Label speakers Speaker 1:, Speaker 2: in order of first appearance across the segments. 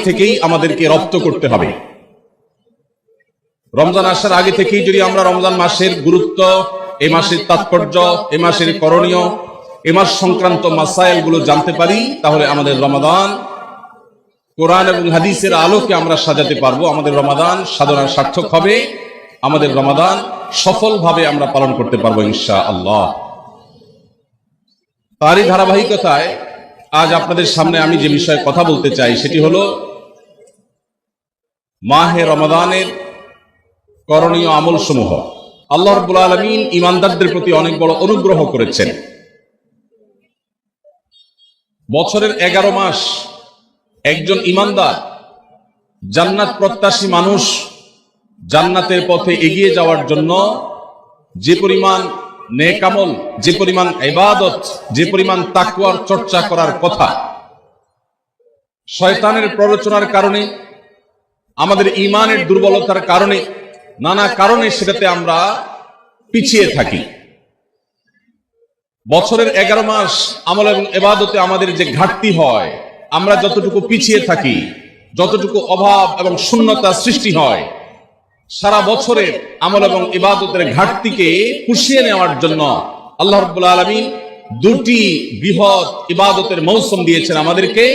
Speaker 1: থেকেই আমাদেরকে রপ্ত করতে হবে। রমজান আসার আগে থেকেই যদি আমরা রমজান মাসের গুরুত্ব, এই মাসের তাৎপর্য, এই মাসের করণীয়, এই মাস সংক্রান্ত মাসাইল গুলো জানতে পারি, তাহলে আমাদের রমাদান কোরআন এবং হাদিসের আলোকে আমরা সাজাতে পারবো। আমাদের রমাদান সাধনার সার্থক হবে, আমাদের রমাদান সফলভাবে আমরা পালন করতে পারবো ইনশাআল্লাহ। তারই ধারাবাহিকতায় আজ আপনাদের সামনে আমি যে বিষয়ে কথা বলতে চাই সেটি হলো মাহে রমাদানের করণীয় আমল সমূহ। আল্লাহ রাব্বুল আলামিন ঈমানদারদের প্রতি অনেক বড় অনুগ্রহ করেছেন। বছরের 11 মাস একজন ঈমানদার, জান্নাত প্রত্যাশী মানুষ জান্নাতের পথে এগিয়ে যাওয়ার জন্য যে পরিমাণ নেক আমল, যে পরিমাণ ইবাদত, যে পরিমাণ তাকওয়ার চর্চা করার কথা, শয়তানের প্ররোচনার কারণে, আমাদের ঈমানের দুর্বলতার কারণে, নানা কারণে সেটাতে আমরা পিছিয়ে থাকি। বছরের 11 মাস আমল এবং ইবাদতে আমাদের যে ঘাটতি হয়, আমরা যতটুকু পিছিয়ে থাকি, যতটুকু অভাব এবং শূন্যতা সৃষ্টি হয়, সারা বছরের আমল এবং ইবাদতের ঘাটতিকে পুষিয়ে নেওয়ার জন্য আল্লাহ রাব্বুল আলামিন দুটি বৃহৎ ইবাদতের মৌসুম দিয়েছেন আমাদেরকে।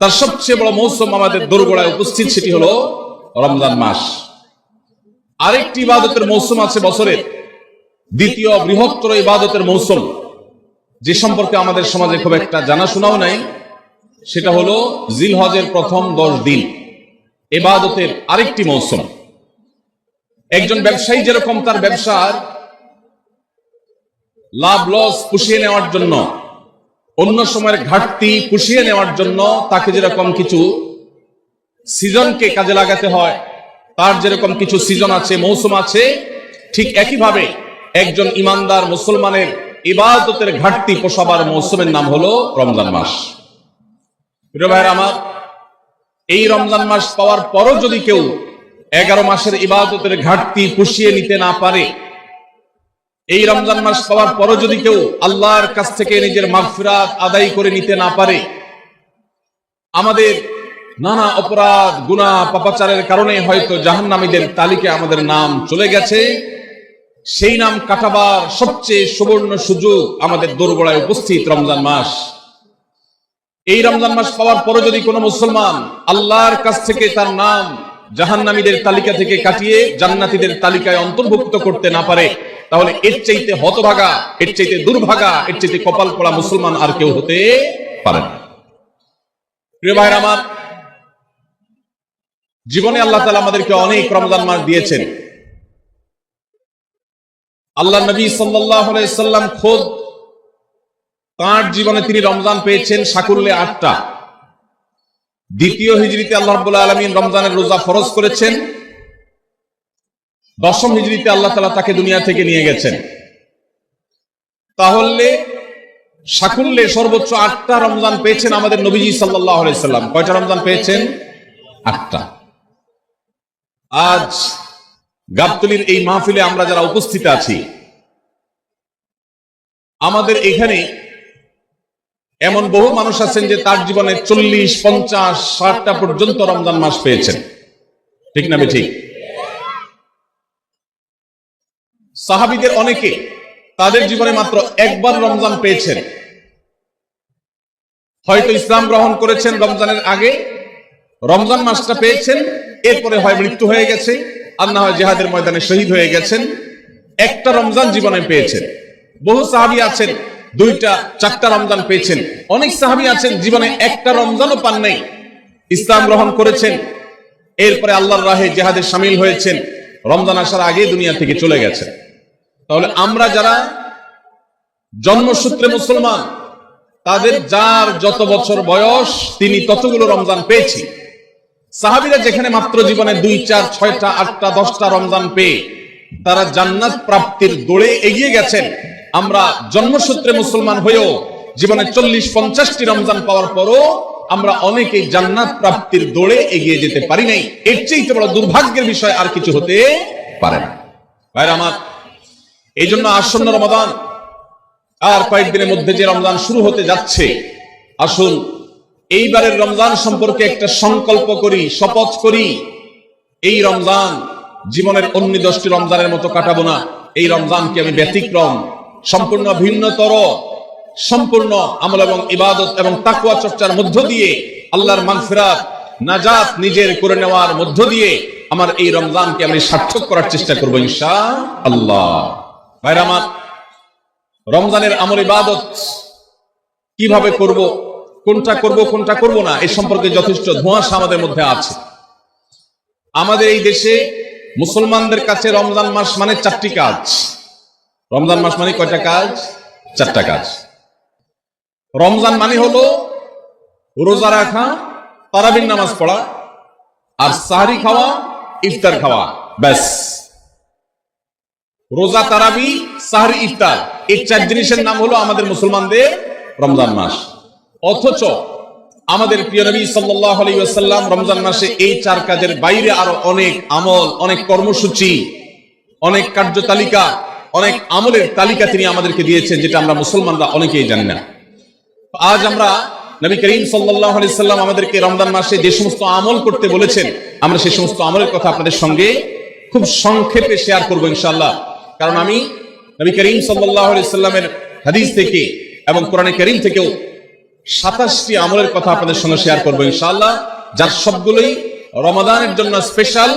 Speaker 1: তার সবচেয়ে বড় মৌসুম আমাদের দোরগোড়ায় উপস্থিত, সেটি হলো রমজান মাস। আরেকটি ইবাদতের মৌসুম আছে বছরের, দ্বিতীয় বৃহত্তর ইবাদতের মৌসুম, যে সম্পর্কে আমাদের সমাজে খুব একটা জানাশোনাও নাই, সেটা হলো জিলহজের প্রথম 10 দিন, ইবাদতের আরেকটি মৌসুম। একজন ব্যবসায়ী যেরকম তার ব্যবসার লাভ লস পুষিয়ে নেওয়ার জন্য, অন্য সময়ের ঘাটতি পুষিয়ে নেওয়ার জন্য তাকে যেরকম কিছু সিজনকে কাজে লাগাতে হয়, তার যেরকম কিছু সিজন আছে, মৌসুম আছে, ঠিক একইভাবে একজন ঈমানদার মুসলমানের ইবাদতের ঘাটতি পোষাবার মৌসুমের নাম হলো রমজান মাস। প্রিয় ভাইরা আমার, এই রমজান মাস পাওয়ার পরও যদি কেউ 11 মাসের ইবাদতের ঘাটতি পুষিয়ে নিতে না পারে, এই রমজান মাস পাওয়ার পরও যদি কেউ আল্লাহর কাছ থেকে নিজের মাগফিরাত আদায় করে নিতে না পারে, আমাদের নানা অপরাধ, গুনাহ, পাপাচারের কারণে হয়তো জাহান্নামীদের তালিকায় আমাদের নাম চলে গেছে, সেই নাম কাটাবার সবচেয়ে সুবর্ণ সুযোগ আমাদের দোরগোড়ায় উপস্থিত রমজান মাস। এই রমজান মাস পাওয়ার পরও যদি কোনো মুসলমান আল্লাহর কাছ থেকে তার নাম জাহান্নামীদের তালিকা থেকে কাটিয়ে জান্নাতীদের তালিকায় অন্তর্ভুক্ত করতে না পারে, তাহলে এর চাইতে হতভাগা, এর চাইতে দুর্ভাগা, এর চাইতে কপাল পোড়া মুসলমান আর কেউ হতে পারে না। প্রিয় ভাইরা আমার, জীবনে আল্লাহ তাআলা আমাদেরকে অনেক রমজান মাস দিয়েছেন। আল্লাহ নবী সাল্লাল্লাহু আলাইহি সাল্লাম খোদ তার জীবনে তিনি রমজান পেয়েছেন সাকুল্যে 8টা। দ্বিতীয় হিজরিতে আল্লাহ রাব্বুল আলামিন রমজানের রোজা ফরজ করেছেন। 10ম হিজরিতে আল্লাহ তাআলা তাকে দুনিয়া থেকে নিয়ে গেছেন। তাহলে সাকুল্যে সর্বোচ্চ 8টা রমজান পেয়েছেন আমাদের নবীজি সাল্লাল্লাহু আলাইহি সাল্লাম। কয়টা রমজান পেয়েছেন? 8টা। আজ গাবতলীর এই মাহফিলে আমরা যারা উপস্থিত আছি, আমাদের এখানে এমন বহু মানুষ আছেন যে তার জীবনে 40, 50, 60টা পর্যন্ত রমজান মাস পেয়েছেন। ঠিক না ঠিক? সাহাবীদের অনেকে তাদের জীবনে মাত্র একবার রমজান পেয়েছেন। হয়তো ইসলাম গ্রহণ করেছেন রমজানের আগে, রমজান মাসটা পেয়েছেন, এরপরে হয় মৃত্যু হয়ে গেছে, আর না হয় জিহাদের ময়দানে শহীদ হয়ে গেছেন। একটা রমজান জীবনে পেয়েছেন। বহু সাহাবী আছেন 2টা, 4টা রমজান পেয়েছেন। অনেক সাহাবী আছেন জীবনে একটা রমজানও পান নাই, ইসলাম গ্রহণ করেছেন, এরপরে আল্লাহর রাহে জিহাদে শামিল হয়েছেন, রমজান আসার আগে দুনিয়া থেকে চলে গেছেন। তাহলে আমরা যারা জন্মসূত্রে মুসলমান, তাদের যার যত বছর বয়স তিনি ততগুলো রমজান পেয়েছি। সাহাবীরা যেখানে মাত্র জীবনে 2, 4, 6টা, 8টা, 10টা রমজান পেয়ে তারা জান্নাত প্রাপ্তির দৌড়ে এগিয়ে গেছেন, আমরা জন্মসূত্রে মুসলমান হয়েও জীবনে 40-50টি রমজান পাওয়ার পরও আমরা অনেকেই জান্নাত প্রাপ্তির দৌড়ে এগিয়ে যেতে পারি নাই। এর চেয়ে বড় দুর্ভাগ্যের বিষয় আর কিছু হতে পারে না। ভাইরা আমার, এই জন্য আসন্ন রমাদান আর কয়েকদিনের মধ্যে যে রমজান শুরু হতে যাচ্ছে, আসুন এইবারের রমজান সম্পর্কে একটা সংকল্প করি, শপথ করি, এই রমজান জীবনের অন্য 10টি রমজানের মতো কাটাবো না। এই রমজানকে আমি ব্যতিক্রম, সম্পূর্ণ ভিন্নতর, সম্পূর্ণ আমল এবং ইবাদত এবং তাকওয়া চর্চার মধ্য দিয়ে আল্লাহর মাগফিরাত, নাজাত নিজের করে নেওয়ার মধ্য দিয়ে আমার এই রমজানকে আমি সার্থক করার চেষ্টা করবো ইনশাআল্লাহ। ভাইরা আমার, রমজানের আমল ইবাদত কিভাবে করব, কোনটা করব কোনটা করব না, এই সম্পর্কে যথেষ্ট ধোঁয়াশা আমাদের মধ্যে আছে। আমাদের এই দেশে মুসলমানদের কাছে রমজান মাস মানে 4টি কাজ। রমজান মাস মানে কয়টা কাজ? 4টা কাজ। রমজান মানে হলো রোজা রাখা, তারাবির নামাজ পড়া, আর সাহরি খাওয়া, ইফতার খাওয়া, ব্যাস। রোজা, তারাবি, সাহরি, ইফতার, এই 4 জিনিসের নাম হলো আমাদের মুসলমানদের রমজান মাস। অথচ আমাদের প্রিয় নবী সাল্লাল্লাহু আলাইহি ওয়াসাল্লাম রমজান মাসে এই 4 কাজের বাইরে আরো অনেক আমল, অনেক কর্মসূচি, অনেক কার্যতালিকা, অনেক আমলের তালিকা তিনি আমাদেরকে দিয়েছেন, যেটা আমরা মুসলমানরা অনেকেই জানি না। আজ আমরা নবী করিম সাল্লাল্লাহু আলাইহি ওয়াসাল্লাম আমাদেরকে রমজান মাসে যে সমস্ত আমল করতে বলেছেন, আমরা সেই সমস্ত আমলের কথা আপনাদের সঙ্গে খুব সংক্ষেপে শেয়ার করব ইনশাআল্লাহ। কারণ আমি নবী করিম সাল্লাল্লাহু আলাইহি ওয়াসাল্লামের হাদিস থেকে এবং কোরআনে কারীম থেকেও 27টি আমলের কথা আপনাদের সঙ্গে শেয়ার করবো ইনশাআল্লাহ, যার সবগুলোই রমাদানের জন্য স্পেশাল,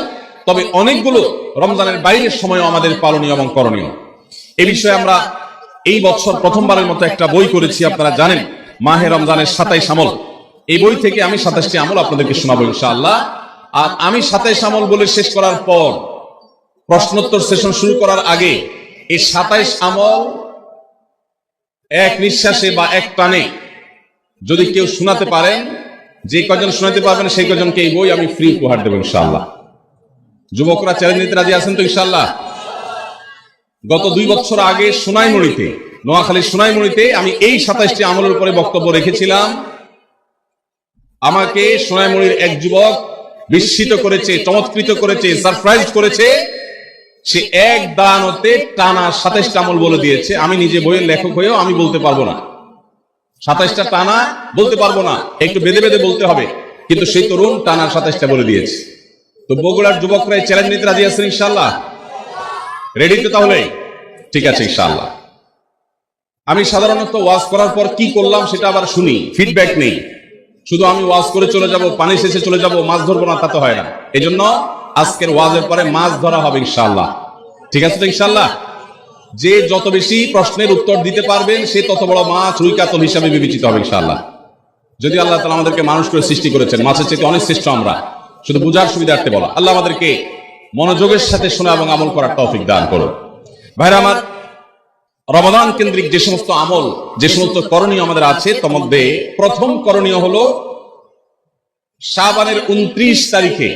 Speaker 1: তবে অনেকগুলো রমজানের বাইরের সময়ও আমাদের পালনীয় এবং করণীয়। এই বিষয়ে আমরা এই বছর প্রথমবারের মতো একটা বই করেছি, আপনারা জানেন, মাহে রমজানের 27 আমল। এই বই থেকে আমি 27টি আমল আপনাদেরকে শোনাবো ইনশাআল্লাহ। আর আমি 27 আমল বলে শেষ করার পর প্রশ্নোত্তর সেশন শুরু করার আগে এই 27 আমল এক নিঃশ্বাসে বা এক টানে যদি কেউ শোনাতে পারেন, যে কজন শোনাতে পারবেন সেই কজনকে এই বই আমি ফ্রি উপহার দেবো ইনশাআল্লাহ। যুবকরা চ্যালেঞ্জ নিতে রাজি আছেন তো ইনশাআল্লাহ? গত 2 বছর আগে সোনাইমুড়িতে, নোয়াখালীর সোনাইমুড়িতে আমি এই 27টি আমলের উপরে বক্তব্য রেখেছিলাম। আমাকে সোনাইমুড়ির এক যুবক বিস্মিত করেছে, চমৎকৃত করেছে, সারপ্রাইজ করেছে। সে এক দানতে টানা 27টা আমল বলে দিয়েছে। আমি নিজে বইয়ের লেখক হয়েও আমি বলতে পারবো না, 27টা টানা বলতে পারবো না, একটু বেঁধে বেঁধে বলতে হবে। কিন্তু সেই তরুণ টানা 27টা বলে দিয়েছে। তো বগুড়ার যুবকরা এই চ্যালেঞ্জ নিতে রাজি আছেন ইনশাআল্লাহ? রেডি তো? তাহলে ঠিক আছে ইনশাআল্লাহ। আমি সাধারণত ওয়াজ করার পর কি করলাম সেটা আবার শুনি, ফিডব্যাক নেই। শুধু আমি ওয়াজ করে চলে যাব, পানি শেষে চলে যাব, মাছ ধরবো না, তা তো হয় না। এই জন্য আজকের ওয়াজের পরে মাছ ধরা হবে ইনশাআল্লাহ। ঠিক আছে তো ইনশাআল্লাহ? যে যত বেশি প্রশ্নের উত্তর দিতে পারবেন সে তত বড় মাছ, রুই কাতল হিসাবে বিবেচিত হবে ইনশাআল্লাহ। যদি আল্লাহ তাআলা আমাদেরকে মানুষ করে সৃষ্টি করেছেন, মাছের চেয়ে অনেক শ্রেষ্ঠ আমরা, শুধু বুঝার সুবিধার্থে বলা। আল্লাহ আমাদেরকে মনোযোগের সাথে শোনা এবং আমল করার তৌফিক দান করুন। ভাইরা আমার, রমাদান কেন্দ্রিক যে সমস্ত আমল, যে সমস্ত করণীয় আমাদের আছে, তার মধ্যে প্রথম করণীয় হলো শাবানের 29 তারিখে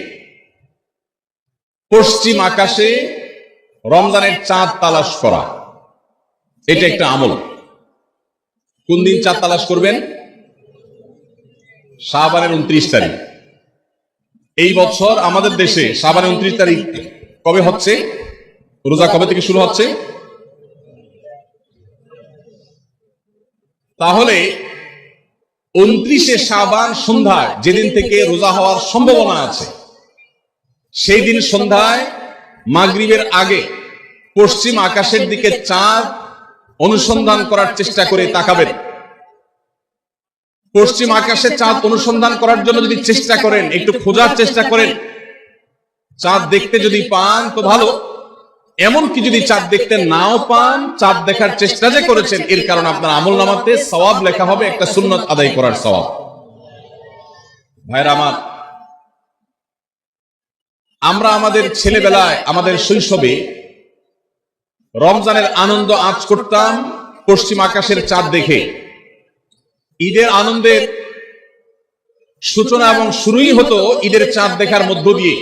Speaker 1: পশ্চিম আকাশে রমজানের চাঁদ তালাশ করা। এটা একটা আমল। কোন দিন চাঁদ তালাশ করবেন? শাবানের 29 তারিখ। এই বছর আমাদের দেশে শাবানের 29 তারিখ কবে হচ্ছে? রোজা কবে থেকে শুরু হচ্ছে? তাহলে 29শে শাবান সন্ধ্যায়, যেদিন থেকে রোজা হওয়ার সম্ভাবনা আছে, সেই দিন সন্ধ্যায় মাগরিবের আগে পশ্চিম আকাশের দিকে চাঁদ অনুসন্ধান করার চেষ্টা করে তাকাবেন। পশ্চিম আকাশে চাঁদ অনুসন্ধান করার জন্য যদি চেষ্টা করেন, একটু খোঁজার চেষ্টা করেন, চাঁদ দেখতে যদি পান তো ভালো। এমনকি যদি চাঁদ দেখতে নাও পান, চাঁদ দেখার চেষ্টা যে করেছেন এর কারণে আপনার আমলনামাতে সওয়াব লেখা হবে, একটা সুন্নত আদায় করার সওয়াব। ভাইরা আমার, আমরা আমাদের ছেলেবেলায়, আমাদের শৈশবে রমজানের আনন্দ আঁচ করতাম পশ্চিম আকাশের চাঁদ দেখে। ঈদের আনন্দের সূচনা এবং শুরুই হতো ঈদের চাঁদ দেখার মধ্য দিয়ে।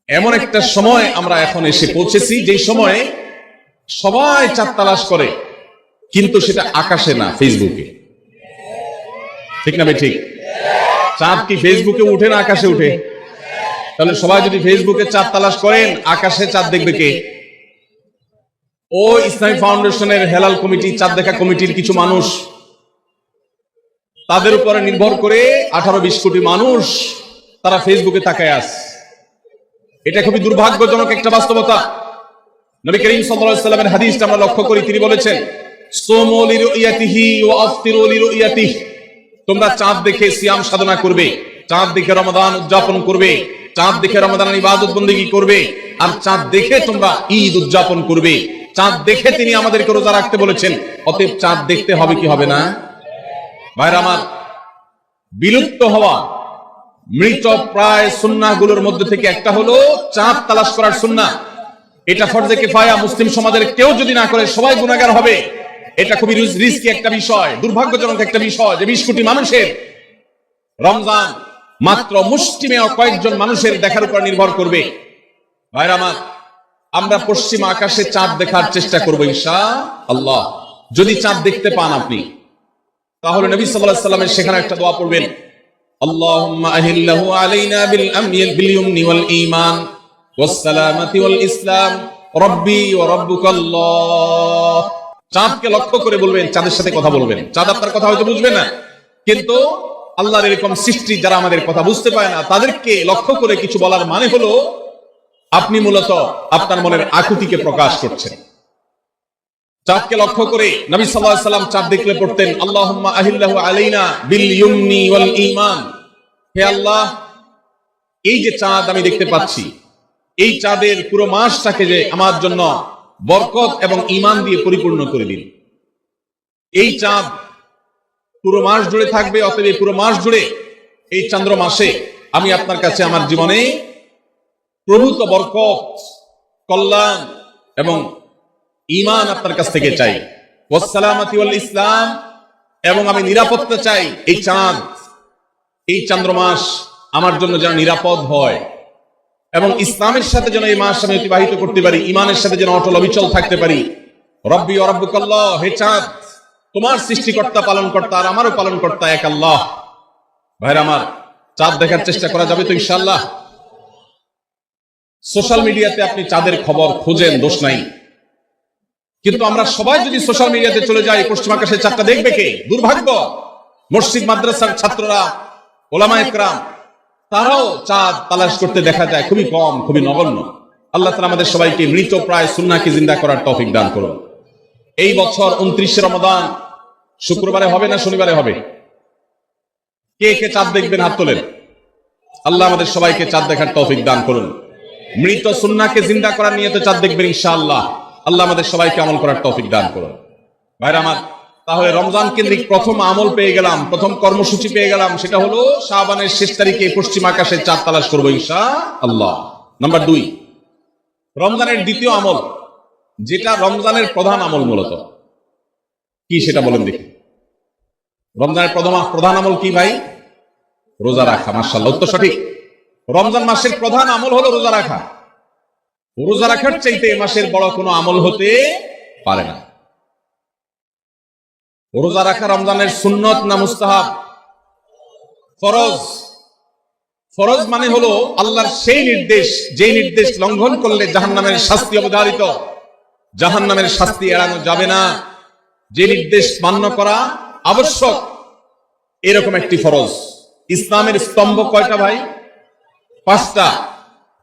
Speaker 1: এমন একটা সময় আমরা এখন এসে পৌঁছেছি যে সময়ে সবাই চাঁদ তালাশ করে, কিন্তু সেটা আকাশে না, ফেসবুকে। ঠিক না ভাই? ঠিক। চাঁদ কি ফেসবুকে উঠে না আকাশে উঠে? তাহলে সবাই যদি ফেসবুকে চাঁদ তালাশ করেন, আকাশে চাঁদ দেখবে কে? ও ইসলামী ফাউন্ডেশনের হেলাল কমিটি, চাঁদ দেখা কমিটির কিছু মানুষ তাদের উপরে নির্ভর করে 18-20 কোটি মানুষ তারা ফেসবুকে তাকায় আছে। এটা খুবই দুর্ভাগ্যজনক একটা বাস্তবতা। নবী করিম সাল্লাল্লাহু আলাইহি ওয়াসাল্লামের হাদিসটা আমরা লক্ষ্য করি, তিনি বলেছেন, সুমু লিরুয়াতিহি ওয়া আফতিরু লিরুয়াতিহি, তোমরা চাঁদ দেখে সিয়াম সাধনা করবে, চাঁদ দেখে রমাদান উদযাপন করবে, চাঁদ দেখে রমাদানের ইবাদত বন্দেগী করবে, আর চাঁদ দেখে তোমরা ঈদ উদযাপন করবে। চাঁদ দেখে তিনি আমাদেরকে রোজা রাখতে বলেছেন, অতএব চাঁদ দেখতে হবে কি হবে না? ভাইরা আমার, বিলুপ্ত হওয়া মৃত প্রায় সুন্নাহগুলোর মধ্যে থেকে একটা হলো চাঁদ তালাশ করার সুন্নাহ। এটা ফরজে কিফায়া, মুসলিম সমাজের কেউ যদি না করে সবাই গুনাহগার হবে। এটা খুবই রিস্কি একটা বিষয়, দুর্ভাগ্যজনক একটা বিষয় যে 20 কোটি মানুষের রমজান মাত্র মুষ্টিমেয় কয়েকজন মানুষের দেখার উপর নির্ভর করবে। ভাইরা আমার, আমরা পশ্চিম আকাশে চাঁদ দেখার চেষ্টা করবো ইনশাআল্লাহ। যদি চাঁদ দেখতে পান আপনি, তাহলে নবী সাল্লাল্লাহু আলাইহি ওয়াসাল্লামের সেখানে একটা দোয়া পড়বেন, আল্লাহুম্মা আহিল্লাহু আলাইনা বিল ইয়ামনি ওয়াল ঈমান ওয়াস সালামাতি ওয়াল ইসলাম রাব্বি ওয়া রাব্বুকাল্লাহ। চাঁদকে লক্ষ্য করে বলবেন, চাঁদের সাথে কথা বলবেন। চাঁদ আপনার কথা হয়তো বুঝবে না, কিন্তু আল্লাহর এরকম সৃষ্টি যারা আমাদের কথা বুঝতে পারে না, তাদেরকে লক্ষ্য করে কিছু বলার মানে হলো আপনি মূলত আপনার মনের আকুতিকে প্রকাশ করছেন। চাঁদকে লক্ষ্য করে নবী সাল্লাল্লাহু আলাইহি ওয়াসাল্লাম চাঁদ দেখলে পড়তেন, আল্লাহুম্মা আহিল্লাহু আলাইনা বিল ইয়ামনি ওয়াল ঈমান। হে আল্লাহ, এই যে চাঁদ আমি দেখতে পাচ্ছি, এই চাঁদের পুরো মাসটাকে যে আমার জন্য বরকত এবং ঈমান দিয়ে পরিপূর্ণ করে দিন। এই চাঁদ পুরো মাস জুড়ে থাকবে, অতএব পুরো মাস জুড়ে এই চন্দ্র মাসে আমি আপনার কাছে আমার জীবনে প্রভূত বরকত, কল্যাণ এবং ঈমান আপনার কাছ থেকে চাই। ওয়াস সালামাতি ওয়াল ইসলাম, এবং আমি নিরাপত্তা চাই এই চাঁদ, এই চন্দ্র মাস আমার জন্য যেন নিরাপদ হয়, এবং ইসলামের সাথে যেন এই মাস আমি অতিবাহিত করতে পারি, ঈমানের সাথে যেন অটল অবিচল থাকতে পারি। রব্বি ওয়া রাব্বুকাল্লাহ, হে চাঁদ, তোমার সৃষ্টিকর্তা পালনকর্তা আর আমারও পালনকর্তা এক আল্লাহ। ভাইরা আমার, চাঁদ দেখার চেষ্টা করা যাবে তো ইনশাআল্লাহ? সোশ্যাল মিডিয়াতে আপনি চাঁদের খবর খোঁজেন, দোষ নাই, কিন্তু আমরা সবাই যদি সোশ্যাল মিডিয়াতে চলে যাই, পশ্চিম আকাশের চাঁদটা দেখবে কে? দুর্ভাগ্য। মসজিদ মাদ্রাসার ছাত্ররা, ওলামা ইকরাম, তারাও চাঁদ তালাশ করতে দেখা যায় খুবই কম, খুবই নগণ্য। আল্লাহ তাআলা আমাদের সবাইকে মৃত প্রায় সুন্নাহকে জিন্দা করার তৌফিক দান করুন। এই বছর 29 রমাদান শুক্রবারে হবে না শনিবারে হবে? কে কে চাঁদ দেখবেন হাত তোলেন। আল্লাহ আমাদের সবাইকে চাঁদ দেখার তৌফিক দান করুন। মৃত সুন্নাহকে জিন্দা করার নিয়তে চাঁদ দেখবেন ইনশাআল্লাহ। আল্লাহ আমাদের সবাইকে আমল করার তৌফিক দান করুন। ভাইরা আমার, তাহলে রমজান কেন্দ্রিক প্রথম আমল পেয়ে গেলাম, প্রথম কর্মসূচি পেয়ে গেলাম, সেটা হলো শাবানের শেষ তারিখে পশ্চিম আকাশে চাঁদ তালাশ করবো ইনশাআল্লাহ। নাম্বার 2, রমজানের দ্বিতীয় আমল, যেটা রমজানের প্রধান আমল মূলত কি সেটা বলেন দেখি। রমজানের প্রধান আমল কি ভাই? রোজা রাখা। মাশাআল্লাহ, উত্তর সঠিক। রমজান মাসের প্রধান আমল হলো রোজা রাখা। রোজা রাখার চাইতে এই মাসের বড় কোনো আমল হতে পারে না। রোজা রাখা রমজানের সুন্নত না মুস্তাহাব? ফরজ। ফরজ মানে হলো আল্লাহর সেই নির্দেশ, যে নির্দেশ লঙ্ঘন করলে জাহান্নামের শাস্তি অবধারিত, জাহান্নামের শাস্তি এড়ানো যাবে না, যে নির্দেশ মান্য করা আবশ্যক, এরকম একটি ফরজ। ইসলামের স্তম্ভ কয়টা ভাই? 5টা।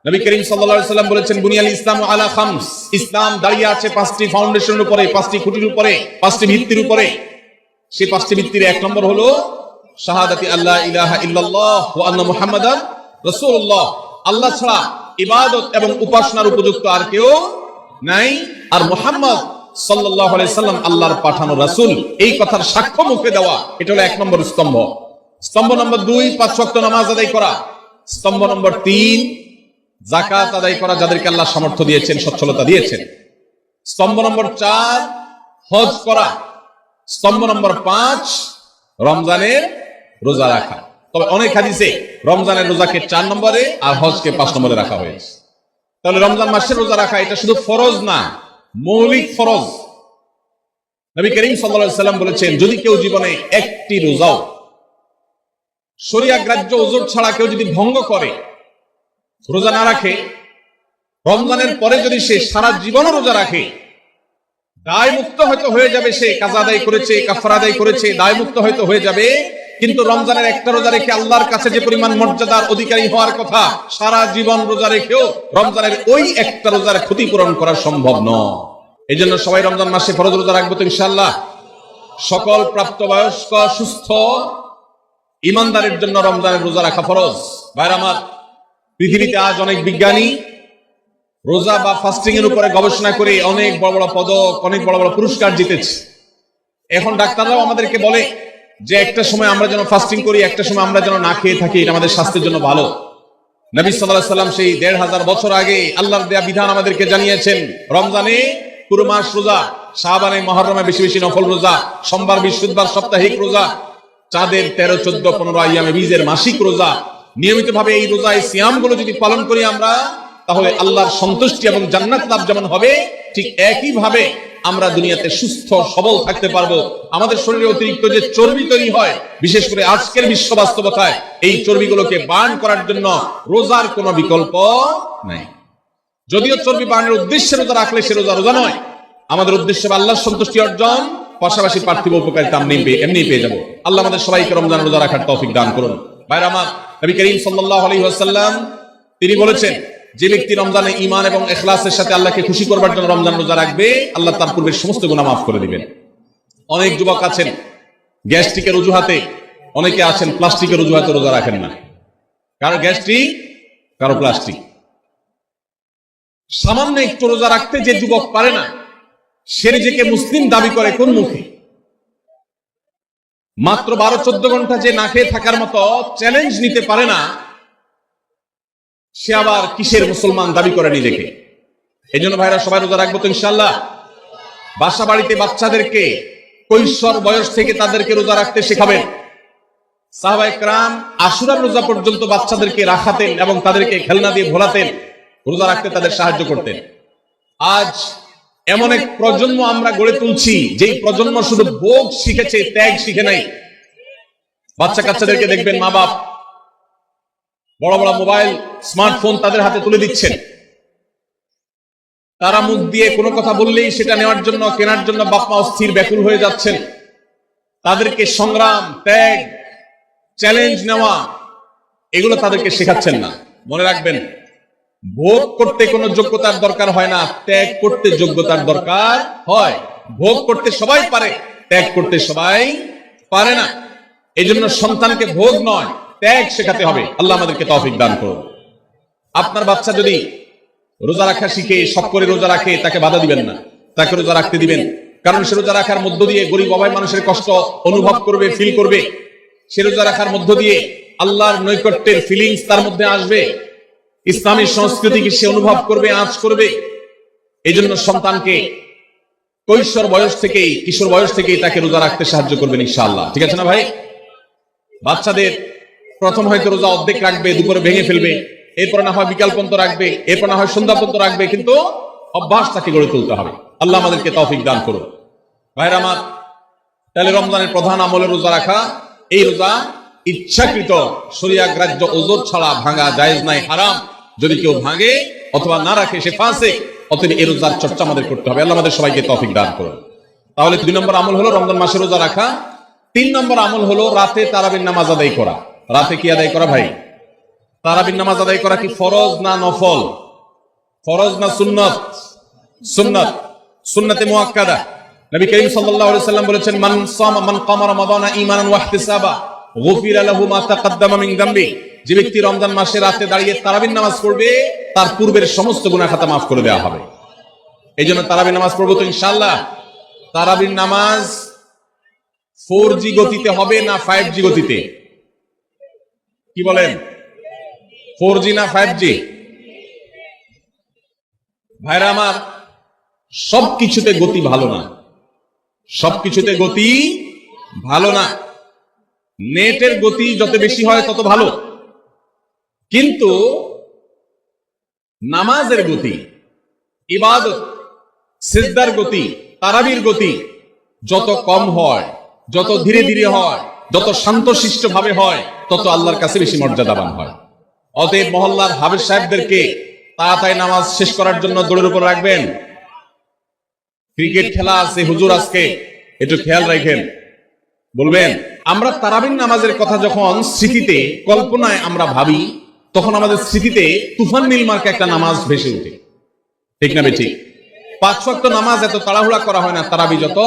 Speaker 1: নবী করিম সাল্লাল্লাহু আলাইহি ওয়াসাল্লাম বলেছেন, বুনিয়াল ইসলামু আলা খামস, ইসলাম দাঁড়িয়ে আছে 5টি ফাউন্ডেশনের উপরে, 5টি খুঁটির উপরে, 5টি ভিত্তির উপরে। সেই 5টি ভিত্তির 1 নম্বর হলো শাহাদাতি আল্লাহ ইলাহা ইল্লাল্লাহ ওয়া আন্না মুহাম্মাদান রাসূলুল্লাহ, আল্লাহ ছাড়া ইবাদত এবং উপাসনার উপযুক্ত আর কেউ নাই, আর মুহাম্মদ সাল্লাল্লাহু আলাইহি সাল্লাম আল্লাহর পাঠানো রাসূল, এই কথার সাক্ষ্য মুখে দেওয়া, এটা হলো 1 নম্বর স্তম্ভ। স্তম্ভ নম্বর 2, 5 ওয়াক্ত নামাজ আদায় করা। স্তম্ভ নম্বর 3, যাকাত আদায় করা, যাদেরকে আল্লাহ সামর্থ্য দিয়েছেন, সচ্ছলতা দিয়েছেন। স্তম্ভ নম্বর 4, হজ করা। স্তম্ভ নম্বর 5, রমজানের রোজা রাখা। তবে অনেক হাদিসে রমজানের রোজাকে 4 নম্বরে আর হজকে 5 নম্বরে রাখা হয়েছে। তাহলে রমজান মাসের রোজা রাখা এটা শুধু ফরজ না, মৌলিক ফরজ। নবী করিম সাল্লাল্লাহু আলাইহি সাল্লাম বলেছেন, যদি কেউ জীবনে একটি রোজাও শরিয়া গ্রাহ্য ওযর ছাড়া কেউ যদি ভঙ্গ করে, রোজা না রাখে, রমজানের পরে যদি সে সারা জীবনও রোজা রাখে, দায় মুক্ত হয়তো হয়ে যাবে, সে কাজা আদায় করেছে, কাফারা আদায় করেছে, দায় মুক্ত হয়তো হয়ে যাবে, কিন্তু রমজানের একটা রোজা রেখে আল্লাহর কাছে যে পরিমাণ মর্যাদার অধিকারী হওয়ার কথা, সারা জীবন রোজা রেখেও রমজানের ওই একটা রোজার ক্ষতিপূরণ করা সম্ভব নয়। এই জন্য সবাই রমজান মাসে ফরজ রোজা রাখবো তো ইনশাআল্লাহ। সকল প্রাপ্তবয়স্ক সুস্থ ইমানদারের জন্য রমজানের রোজা রাখা ফরজ। ভাইরা আমার, পৃথিবীতে আজ অনেক বিজ্ঞানী রোজা বা ফাস্টিং এর উপরে গবেষণা করে অনেক বড় বড় পদক, অনেক বড় বড় পুরস্কার জিতেছে। এখন ডাক্তাররাও আমাদেরকে বলে যে একটা সময় আমরা যেন ফাস্টিং করি, একটা সময় আমরা যেন না খেয়ে থাকি, এটা আমাদের স্বাস্থ্যের জন্য ভালো। নবী সাল্লাল্লাহু আলাইহি সাল্লাম সেই ১৫০০ বছর আগে আল্লাহর দেয়া বিধান আমাদেরকে জানিয়েছেন। রমজানে পুরো মাস রোজা, শাবানে মুহররমে বেশি বেশি নফল রোজা, সোমবার বৃহস্পতিবার সাপ্তাহিক রোজা, চাঁদের 13, 14, 15 আইয়ামে বীজের মাসিক রোজা। নিয়মিতভাবে এই রোজা, এই সিয়ামগুলো যদি পালন করি আমরা, তাহলে আল্লাহর সন্তুষ্টি এবং জান্নাত লাভ যেমন হবে, ঠিক একই ভাবে আমরা দুনিয়াতে সুস্থ সবল থাকতে পারবো। আমাদের শরীরে অতিরিক্ত যে চর্বি তৈরি হয়, বিশেষ করে আজকের বিশ্ব বাস্তবতায়, এই চর্বিগুলোকে বার্ন করার জন্য রোজার কোনো বিকল্প নাই। যদিও চর্বি বার্নের উদ্দেশ্যে রোজা রাখলে সে রোজা রোজা নয়। আমাদের উদ্দেশ্য আল্লাহর সন্তুষ্টি অর্জন, পাশাপাশি পার্থিব উপকারিতা এমনি পেয়ে যাবো। আল্লাহ আমাদের সবাইকে রমজান রোজা রাখার তৌফিক দান করুন। ভাইরা আমার, নবী করিম সাল্লাল্লাহু আলাইহি ওয়াসাল্লাম তিনি বলেছেন, যে ব্যক্তি রমজানে ঈমান এবং ইখলাসের সাথে আল্লাহকে খুশি করবার জন্য রমজান রোজা রাখবে, আল্লাহ তার পূর্বের সমস্ত গুনাহ মাফ করে দিবেন। অনেক যুবক আছেন গ্যাস্ট্রিকের অজুহাতে, অনেকে আছেন প্লাস্টিকের অজুহাতে রোজা রাখেন না। কারো গ্যাস্ট্রিক, কারো প্লাস্টিক। সামান্য একটু রোজা রাখতে যে যুবক পারে না, সে নিজেকে মুসলিম দাবি করে কোন মুখে? মাত্র 12-14 ঘন্টা যে না খেয়ে থাকার মতো চ্যালেঞ্জ নিতে পারে না, সে আবার কিসের মুসলমান দাবি করে নিজেকে? এই জন্য ভাইরা সবাই রোজা রাখবো তো ইনশাআল্লাহ। বাসা বাড়িতে বাচ্চাদেরকে কৈশোর বয়স থেকে তাদেরকে রোজা রাখতে শেখাবেন। সাহাবায়ে কেরাম আশুরার রোজা পর্যন্ত বাচ্চাদেরকে রাখাতেন এবং তাদেরকে খেলনা দিয়ে ভোলাতেন, রোজা রাখতে তাদের সাহায্য করতেন। আজ এমন এক প্রজন্ম আমরা গড়ে তুলছি, যেই প্রজন্ম শুধু ভোগ শিখেছে, ত্যাগ শিখে নাই। বাচ্চা কাচ্চাদেরকে দেখবেন মা বাপ বড় বড় মোবাইল, স্মার্টফোন তাদের হাতে তুলে দিচ্ছেন। তারা মুখ দিয়ে কোনো কথা বললেই সেটা নেওয়ার জন্য, কেনার জন্য বাপ মা অস্থির ব্যাকুল হয়ে যাচ্ছেন। তাদেরকে সংগ্রাম, ত্যাগ, চ্যালেঞ্জ নেওয়া, এগুলো তাদেরকে শেখাচ্ছেন না। মনে রাখবেন, ভোগ করতে কোনো যোগ্যতার দরকার হয় না, ত্যাগ করতে যোগ্যতার দরকার হয়। ভোগ করতে সবাই পারে, ত্যাগ করতে সবাই পারে না। এই জন্য সন্তানকে ভোগ নয়, ত্যাগ শেখাতে হবে। আল্লাহ আমাদেরকে তৌফিক দান করুন। আপনার বাচ্চা যদি রোজা রাখা শিখে, শখ করে রোজা রাখে, তাকে বাধা দিবেন না, তাকে রোজা রাখতে দিবেন। কারণ সে রোজা রাখার মধ্য দিয়ে গরিব অভাবী মানুষের কষ্ট অনুভব করবে, ফিল করবে। সে রোজা রাখার মধ্য দিয়ে আল্লাহর নৈকট্যের ফিলিংস তার মধ্যে আসবে, ইসলামী সংস্কৃতিকে সে অনুভব করবে, আঁচ করবে। এই জন্য সন্তানকে কৈশোর বয়স থেকেই, কিশোর বয়স থেকেই তাকে রোজা রাখতে সাহায্য করবেন ইনশাআল্লাহ। ঠিক আছে না ভাই? বাচ্চাদের প্রথম হয়তো রোজা অর্ধেক রাখবে, দুপুরে ভেঙে ফেলবে, এরপর না হয় বিকাল পর্যন্ত রাখবে, এরপর না হয় সন্ধ্যা পর্যন্ত রাখবে, কিন্তু অভ্যাস তাকে গড়ে তুলতে হবে। আল্লাহ আমাদেরকে তৌফিক দান করুন। ভাইরা আমার, তাহলে রমজানের প্রধান আমলে রোজা রাখা। এই রোজা ইচ্ছাকৃত শরিয়া গ্রাহ্য ওযর ছাড়া ভাঙা জায়েজ নাই, হারাম। যদি কেউ ভাঙে অথবা না রাখে সে ফাসিক। অতএব এই রোজার চর্চা আমাদের করতে হবে। আল্লাহ আমাদের সবাইকে তৌফিক দান করুন। তাহলে 2 নম্বর আমল হলো রমজান মাসে রোজা রাখা। 3 নম্বর আমল হলো রাতে তারাবির নামাজ আদায় করা। রাতে কি আদায় করা ভাই? তারাবির নামাজ আদায় করা কি ফরজ না নফল? ফরজ না সুন্নাত? সুন্নাত, সুন্নাতে মুআক্কাদা। নবী করিম সাল্লাল্লাহু আলাইহি ওয়াসাল্লাম বলেছেন, মান কামা রমাদানা ঈমানান ওয়া ইহতিসাবা গুফিরা লাহু মা তাকাদ্দামা মিন যামবি। যে ব্যক্তি রমজান মাসে রাতে দাঁড়িয়ে তারাবির নামাজ পড়বে, তার পূর্বের সমস্ত গুনাহ খাতা মাফ করে দেওয়া হবে। এই জন্য তারাবির নামাজ পড়বো তো ইনশাআল্লাহ। তারাবির নামাজ 4G গতিতে হবে না 5G গতিতে? কি বলেন? 4G না 5G? ভাইরা আমার, সবকিছুতে গতি ভালো না, সবকিছুতে গতি ভালো না। নেটের গতি যত বেশি হয় তত ভালো, কিন্তু নামাজের গতি, ইবাদত, সিজদার গতি, তারাবির গতি যত কম হয়, যত ধীরে ধীরে হয়, যত শান্তশিষ্ট ভাবে হয়, তত আল্লাহর কাছে বেশি মর্যাদাবান হয়। অতএব মহল্লার হাফেজ সাহেবদেরকে তাড়াতাড়ি নামাজ শেষ করার জন্য দৌড়ের উপর রাখবেন। ক্রিকেট খেলা আছে হুজুর আজকে, একটু খেয়াল রাখেন, বলবেন আমরা তারাবির নামাজের কথা যখন স্মৃতিতে কল্পনায় আমরা ভাবি, তখন আমাদের স্মৃতিতে তুফান নীল মার্কা একটা নামাজ ভেসে ওঠে, ঠিক না বেঠিক? 5 ওয়াক্ত নামাজ এত তাড়াহুড়া করা হয় না তারাবি যত,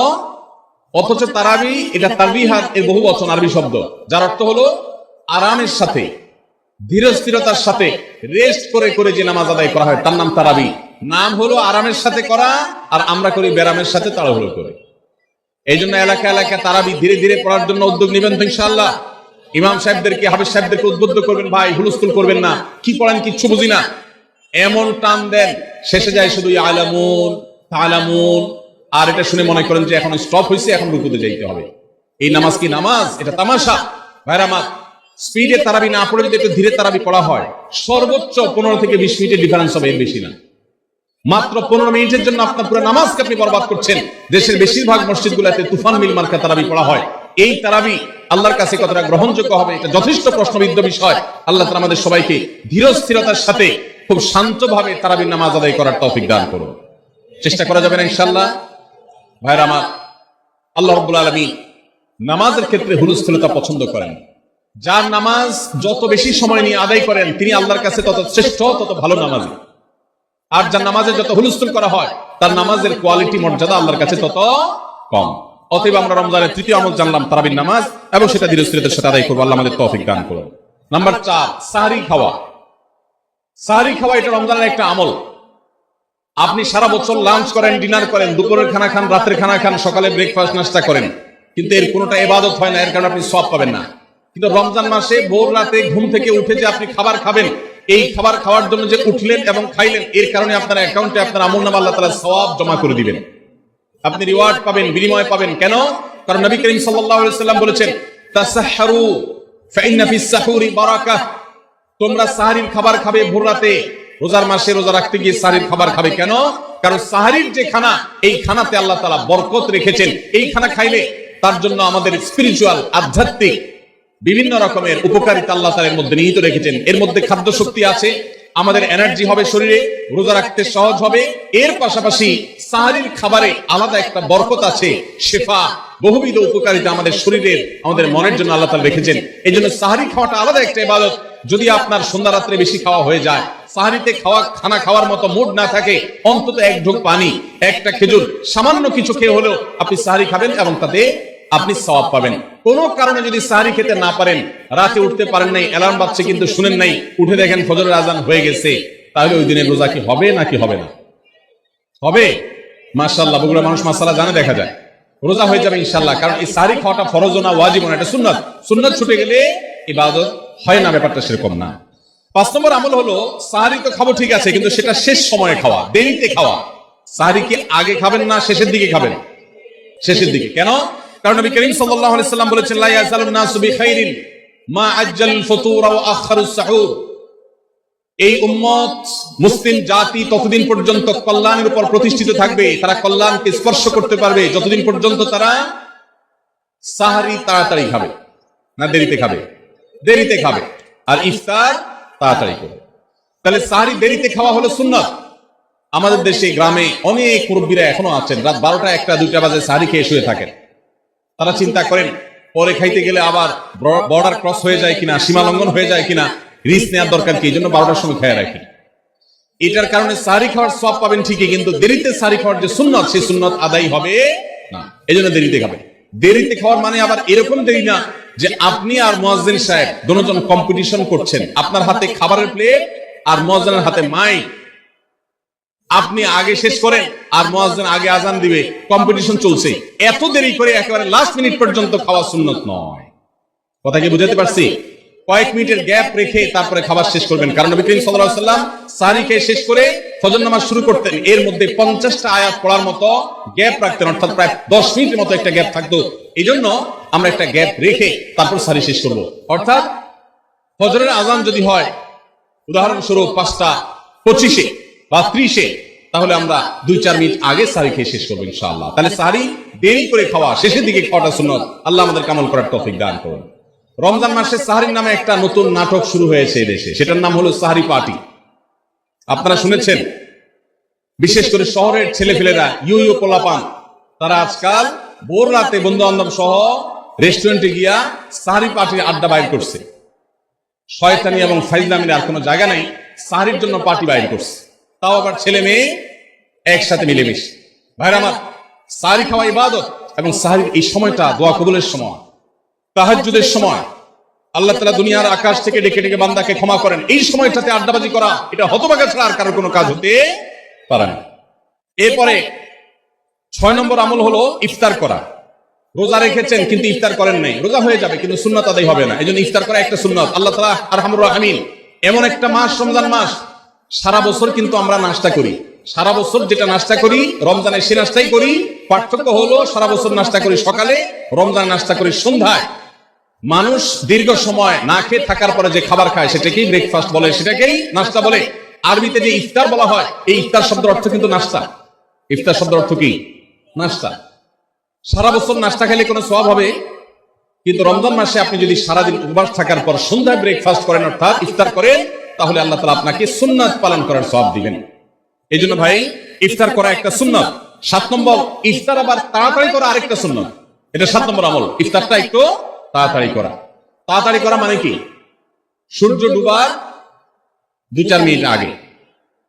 Speaker 1: অথচ তারাবি এটা তারবিহাত এর বহু বচন আরবি শব্দ, যার অর্থ হলো আরামের সাথে, ধীরস্থিরতার সাথে, রেস্ট করে করে যে নামাজ আদায় করা হয় তার নাম তারাবি। নাম হলো আরামের সাথে করা, আর আমরা করি ব্যারামের সাথে তাড়াহুড়ো করে। এই জন্য এলাকা এলাকা তারাবি ধীরে ধীরে পড়ার জন্য উদ্যোগ নেবেন তো ইনশাআল্লাহ। ইমাম সাহেবদেরকে, হাফেজ সাহেবদেরকে উদ্বুদ্ধ করবেন, ভাই হুলস্থুল করবেন না, কি পড়েন কিচ্ছু বুঝি না, এমন টান দেন শেষে যায় শুধু আলামুন তালামুন, আর এটা শুনে মনে করেন যে এখন স্টপ হয়েছে, এখন রুকুতে যাইতে হবে। এই নামাজ কি নামাজ? এটা তামাশা। ভাইরা আমার, স্পিডে তারাবি না পড়ে যদি একটু ধীরে তারাবি পড়া হয়, সর্বোচ্চ 15 থেকে 20 মিনিটের ডিফারেন্স হবে, এর বেশি না। মাত্র 15 মিনিটের জন্য আপনার পুরো নামাজকে আপনি বরবাদ করছেন। দেশের বেশিরভাগ মসজিদগুলোতে তুফান মিল মার্কা তারাবি পড়া হয়। এই তারাবি আল্লাহর কাছে কতটা গ্রহণযোগ্য হবে, এটা যথেষ্ট প্রশ্নবিদ্ধ বিষয়। আল্লাহ তাআলা আমাদের সবাইকে ধীরস্থিরতার সাথে খুব শান্তভাবে তারাবির নামাজ আদায় করার তৌফিক দান করুন। চেষ্টা করা যাবে না ইনশাআল্লাহ। ভাইরা আমার, আল্লাহ রাব্বুল আলামিন নামাজের ক্ষেত্রে হুলস্থুলতা পছন্দ করেন। যার নামাজ যত বেশি সময় নিয়ে আদায় করেন তিনি আল্লাহর কাছে তত শ্রেষ্ঠ, তত ভালো নামাজি। আর যার নামাজে যত হুলস্থুল করা হয় তার নামাজের কোয়ালিটি, মর্যাদা আল্লাহর কাছে তত কম। অতএব আমরা রমজানের তৃতীয় আমল জানলাম তারাবির নামাজ, এবং সেটা ধীরস্থিরতার সাথে আদায় করবো। আল্লাহ আমাদের তৌফিক দান করুন। নাম্বার 4, সাহরি খাওয়া। সাহরি খাওয়া এটা রমজানের একটা আমল। আপনি সারা বছর লাঞ্চ করেন, ডিনার করেন, দুপুরের খানা খান, রাতের খানা খান, সকালে ব্রেকফাস্ট নাস্তা করেন, কিন্তু এর কোনোটা ইবাদত হয় না, এর কারণে আপনি সওয়াব পাবেন না। কিন্তু রমজান মাসে ভোর রাতে ঘুম থেকে উঠে যে আপনি খাবার খাবেন, এই খাবার খাওয়ার জন্য যে উঠলেন এবং খাইলেন, এর কারণে আপনার অ্যাকাউন্টে আপনার আমলনামা আল্লাহ তাআলা সওয়াব জমা করে দিবেন। আপনি রিওয়ার্ড পাবেন, বিনিময় পাবেন। কেন? কারণ নবী করিম সাল্লাল্লাহু আলাইহি ওয়াসাল্লাম বলেছেন, তাসাহহারু ফাইন্না ফিস সাহুরি বারাকাহ। তোমরা সাহরির খাবার খাবে ভোর রাতে। রোজার মাসে রোজা রাখতে গিয়ে সাহরির খাবার খাবে কেন? কারণ সাহরির যে খানা, এই খানাতে আল্লাহ তাআলা বরকত রেখেছেন। এই খানা খাইলে তার জন্য আমাদের স্পিরিচুয়াল, আধ্যাত্মিক বিভিন্ন রকমের উপকারিতা আল্লাহ তাআলা এর মধ্যে নিহিত রেখেছেন। এর মধ্যে খাদ্য শক্তি আছে, আমাদের এনার্জি হবে শরীরে, রোজা রাখতে সহজ হবে। এর পাশাপাশি সাহরির খাবারে আলাদা একটা বরকত আছে, শেফা, বহুবিধ উপকারিতা আমাদের শরীরের, আমাদের মনের জন্য আল্লাহ তাআলা রেখেছেন। এই জন্য সাহরি খাওয়াটা আলাদা একটা ইবাদত। যদি আপনার সন্ধ্যা রাত্রে বেশি খাওয়া হয়ে যায়, সাহরিতে খানা খাওয়ার মতো মুড না থাকে, অন্তত এক ঢোক পানি, একটা খেজুর, সামান্য কিছু খেয়ে হলেও আপনি সাহরি খাবেন এবং তাতে আপনি সওয়াব পাবেন। কোন কারণে যদি সাহরি খেতে না পারেন, রাতে উঠতে পারেন নাই, অ্যালার্ম বাজছে কিন্তু শুনেন নাই, উঠে দেখেন ফজরের আজান হয়ে গেছে, তাহলে ওই দিনের রোজা কি হবে নাকি হবে না? হবে। মাশাআল্লাহ, বগুড়া মানুষ মাসালা জানে, দেখা যায় রোজা হয়ে যাবে ইনশাআল্লাহ। কারণ এই সাহরি খাওয়াটা ফরজ না, ওয়াজিব না, এটা সুন্নাত। সুন্নাত ছুটে গেলে ইবাদত হয় না, ব্যাপারটা সেরকম না। 5 নম্বর আমল হলো, সাহরি তো খাবো ঠিক আছে, কিন্তু সেটা শেষ সময়ে খাওয়া, দেরিতে খাওয়া। সাহরি কি আগে খাবেন না শেষের দিকে খাবেন? শেষের দিকে। কেন? কারণ নবী করিম সাল্লাল্লাহু আলাইহি সাল্লাম বলেছেন, লা ইয়াজালুন নাসু বিখাইরিন মা আজ্জাল ফুতুর ওয়া আখারুস সাহুর। এই উম্মত, মুসলিম জাতি ততদিন পর্যন্ত কল্যাণের উপর প্রতিষ্ঠিত থাকবে, তারা কল্যাণকে স্পর্শ করতে পারবে যতদিন পর্যন্ত তারা সাহরি তাড়াতাড়ি খাবে না দেরিতে খাবে? দেরিতে খাবে। আর ইফতার তাড়াতাড়ি করবে। তাহলে সাহরি দেরিতে খাওয়া হলো সুন্নাত। আমাদের দেশে গ্রামে অনেক মুরব্বীরা এখনো আছেন, রাত 12টা 1টা 2টা বাজে সাহরি খেয়ে শুয়ে থাকেন। তারা চিন্তা করেন পরে খাইতে গেলে আবার বর্ডার ক্রস হয়ে যায় কিনা, সীমা লঙ্ঘন হয়ে যায় কিনা, রিস্ক নেওয়ার দরকার কি, এই জন্য 12টার সময় খেয়ে রাখি। এটার কারণে সাহরি খাওয়ার সওয়াব পাবেন ঠিকই, কিন্তু দেরিতে সাহরি খাওয়ার যে সুন্নাত, সেই সুন্নাত আদায় হবে না। এই জন্য দেরিতে খাবে। দেরিতে খাওয়ার মানে আবার এরকম দেরি না যে আপনি আর মুয়াজ্জিন সাহেব দুজন কম্পিটিশন করছেন, আপনার হাতে খাবারের প্লেট আর মুয়াজ্জিনের হাতে মাইক, আপনি আগে শেষ করেন আর মুয়াজ্জিন আগে আজান দিবে, কম্পিটিশন চলছে। এত দেরি করে একেবারে লাস্ট মিনিট পর্যন্ত খাওয়া সুন্নাত নয়। কথা কি বুঝাতে পারছি? কয়েক মিনিটের গ্যাপ রেখে তারপরে খাবার শেষ করবেন। কারণ নবী করিম সাল্লাল্লাহু আলাইহি ওয়াসাল্লাম সাহরি খেয়ে শেষ করে ফজর নামাজ শুরু করতেন, এর মধ্যে 50টা আয়াত পড়ার মতো গ্যাপ রাখতেন, অর্থাৎ প্রায় 10 মিনিটের মতো একটা গ্যাপ থাকতো। এই জন্য আমরা একটা গ্যাপ রেখে তারপর সাহরি শেষ করব। অর্থাৎ ফজরের আজান যদি হয় উদাহরণস্বরূপ 5টা 25-এ বা 30-এ, তাহলে আমরা 2-4 মিনিট আগে সাহরি খেয়ে শেষ করবো ইনশাআল্লাহ। তাহলে সাহরি দেরি করে খাওয়া, শেষের দিকে খাওয়াটা সুন্নাত। আল্লাহ আমাদের আমল করার তৌফিক দান করুন। রমজান মাসে সাহরির নামে একটা নতুন নাটক শুরু হয়েছে দেশে, সেটার নাম হলো সাহরি পার্টি। আপনারা শুনেছেন? বিশেষ করে শহরের ছেলেপেলেরা, ইউ পোলাপান, তারা আজকাল ভোর রাতে বন্ধু বান্ধব সহ রেস্টুরেন্টে গিয়া সাহারি পার্টির আড্ডা বাইর করছে, শয়তানি এবং ফাইজলামির আর কোনো জায়গা নাই, সাহারির জন্য পার্টি বাইর করছে, তাও আবার ছেলে মেয়ে একসাথে মিলেমিশে। ভাইরা আমার, সাহারি খাওয়া ইবাদত এবং সাহারির এই সময়টা দোয়া কবুলের সময়, তাহাজ্জুদের সময়। আল্লাহ তাআলা দুনিয়ার আকাশ থেকে ডেকে ডেকে বান্দাকে ক্ষমা করেন। এই সময়টাতে আড্ডাবাজি করা, এটা হতভাগা ছাড়া আর কারোর কোনো কাজ হতে পারে না। এরপরে 6 নম্বর আমল হলো ইফতার করা। রোজা রেখেছেন কিন্তু ইফতার করেন নাই, রোজা হয়ে যাবে কিন্তু সুন্নাত আদায় হবে না, এজন্য ইফতার করা একটা সুন্নাত। আল্লাহ তাআলা আরহামুর রাহিমিন, এমন একটা মাস রমজান মাস, সারা বছর কিন্তু আমরা নাস্তা করি, সারা বছর যেটা নাস্তা করি রমজানে সে নাস্তাই করি। পার্থক্য হলো সারা বছর নাস্তা করি সকালে, রমজান নাস্তা করি সন্ধ্যায়। মানুষ দীর্ঘ সময় না খেয়ে থাকার পরে যে খাবার খায় সেটাকেই ব্রেকফাস্ট বলে, সেটাকেই নাস্তা বলে। আরবিতে যে ইফতার বলা হয়, এই ইফতার শব্দের অর্থ কিন্তু নাস্তা। ইফতার শব্দের অর্থ কি? নাস্তা। সারা বছর নাস্তা খেলে কোনো সওয়াব হবে, কিন্তু রমজান মাসে আপনি যদি সারাদিন উপবাস থাকার পর সন্ধ্যায় ব্রেকফাস্ট করেন, অর্থাৎ ইফতার করেন, তাহলে আল্লাহ তাআলা আপনাকে সুন্নাত পালন করার সওয়াব দিবেন। এই জন্য ভাই, ইফতার করা একটা সুন্নাত। 7 নম্বর, ইফতার আবার তাড়াতাড়ি করা আরেকটা সুন্নাত। এটা 7 নম্বর আমল, ইফতারটা একটু তাড়াতাড়ি করা। তাড়াতাড়ি করা মানে কি? সূর্য ডুবার 2-4 মিনিট আগে।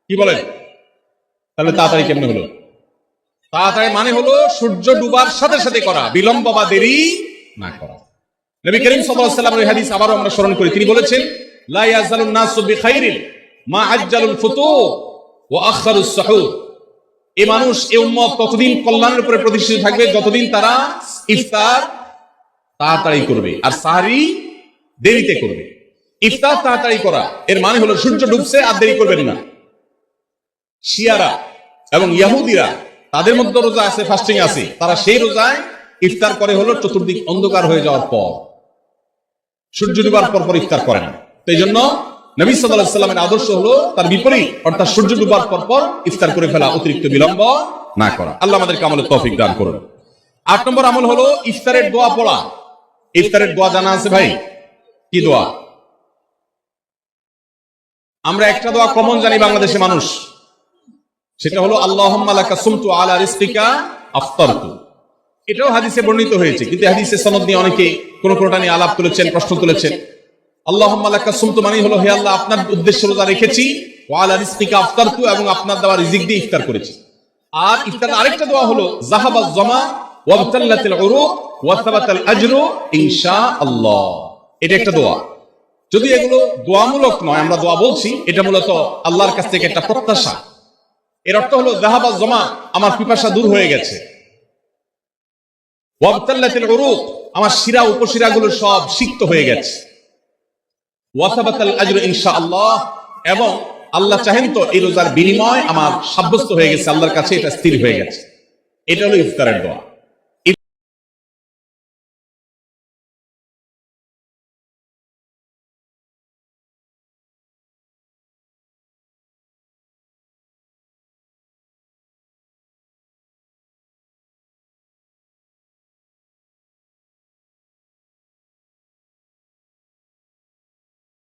Speaker 1: কি বলেন? তাহলে তাড়াতাড়ি কেমনে হলো? তাড়াতাড়ি মানে হলো সূর্য ডুবার সাথে সাথে করা, বিলম্ব বা দেরি না করা। নবী করিম সাল্লাল্লাহু আলাইহি ওয়াসাল্লামের হাদিস আবারও আমরা স্মরণ করি, তিনি বলেছেন, লা ইয়াজালুন নাসু বিখাইরিন মা আজ্জালুল ফুতুর ওয়া আখারুস সুহুর। এই মানুষ, এই উম্মত ততদিন কল্যাণের উপরে প্রতিষ্ঠিত থাকবে যতদিন তারা ইফতার তাড়াতাড়ি করবে আর সাহরি দেরিতে করবে। ইফতার তাড়াতাড়ি করা এর মানে হলো সূর্য ডুবছে আর দেরি করবেন না। শিয়ারা এবং ইহুদিরা, তাদের মধ্যে রোজা আছে, ফাস্টিং আছে, তারা সেই রোজায় ইফতার করে হলো চতুর্দিক অন্ধকার হয়ে যাওয়ার পর, সূর্য ডুবার পর পর ইফতার করে না। তো এই জন্য নবী সাল্লাল্লাহু আলাইহি ওয়াসাল্লামের আদর্শ হলো তার বিপরীত, অর্থাৎ সূর্য ডুবার পর পর ইফতার করে ফেলা, অতিরিক্ত বিলম্ব না করা। আল্লাহ আমাদেরকে আমলের তৌফিক দান করুন। 8 নম্বর আমল হলো ইফতারের দোয়া পড়া। ইফতারের দোয়া জানা আছে ভাই? কি দোয়া? আমরা একটা দোয়া কমন জানি বাংলাদেশে মানুষ, সেটা হলো আল্লাহুম্মা লাকা সুমতু আলা রিজকিকা আফতারতু। এটাও হাদিসে বর্ণিত হয়েছে, কিন্তু হাদিসের সনদ নিয়ে অনেকে কোনটা নিয়ে আলাপ করেছেন, প্রশ্ন তুলেছেন। আল্লাহুম্মা লাকা সুমতু মানে হলো, হে আল্লাহ, আপনার উদ্দেশ্যে রোজা রেখেছি, ওয়া আলা রিজকিকা আফতারতু, এবং আপনার দেওয়া রিজিক দিয়ে ইফতার করেছি। আর ইফতারের আরেকটা দোয়া হলো যাহাবাজ জামা ওয়াবতাল্লাতিল উরুক ওয়া সাবাতাল আজরু ইনশাআল্লাহ। এটা একটা দোয়া। যদি এগুলো দোয়ামূলক নয়, আমরা দোয়া বলছি, এটা মূলত আল্লাহর কাছ থেকে একটা প্রত্যাশা। এর অর্থ হলো যাহাবাজ জামা, আমার পিপাসা দূর হয়ে গেছে, ওয়াবতাল্লাতিল উরুক, আমার শিরা উপশিরাগুলো সব সিক্ত হয়ে গেছে, ওয়া সাবাতাল আজরু ইনশাআল্লাহ, এবং আল্লাহ চাহেন তো এই রোজার বিনিময় আমার সাব্যস্ত হয়ে গেছে আল্লাহর কাছে, এটা স্থির হয়ে গেছে। এটা হলো ইফতারের দোয়া।